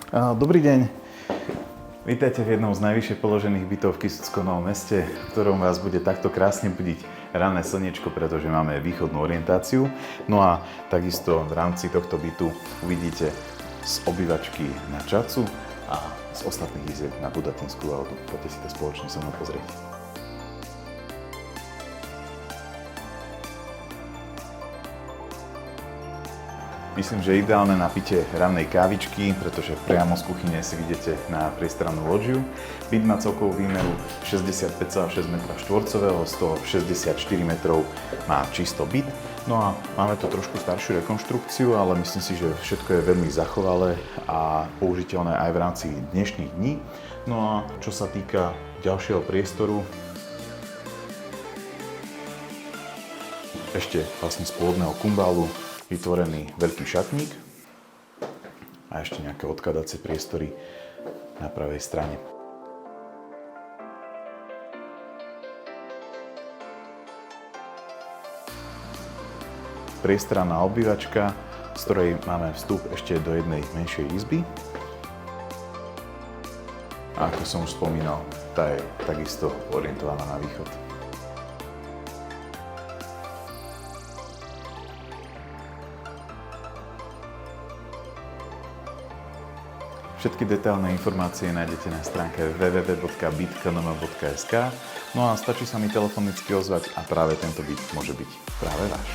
Dobrý deň. Vítajte v jednom z najvyššie položených bytov v Kysuckom Novom Meste, v ktorom vás bude takto krásne budiť ranné slniečko, pretože máme východnú orientáciu. No a takisto v rámci tohto bytu uvidíte z obývačky na Čacu a z ostatných izieb na Budatinskú Altu. Poďte si to spoločne so mnou pozrieť. Myslím, že ideálne na pitie rannej kávičky, pretože priamo z kuchyne si vidíte na priestrannú loďiu. Byt má celkovú výmeru 65,6 m2, z toho 64 metrov má čisto byt. No a máme tu trošku staršiu rekonštrukciu, ale myslím si, že všetko je veľmi zachovalé a použiteľné aj v rámci dnešných dní. No a čo sa týka ďalšieho priestoru, ešte vlastne z pôvodného kumbálu vytvorený veľký šatník a ešte nejaké odkladacie priestory na pravej strane. Priestranná obývačka, z ktorej máme vstup ešte do jednej menšej izby. A ako som už spomínal, tá je takisto orientovaná na východ. Všetky detailné informácie nájdete na stránke www.bytknm.sk. No a stačí sa mi telefonicky ozvať a práve tento byt môže byť práve váš.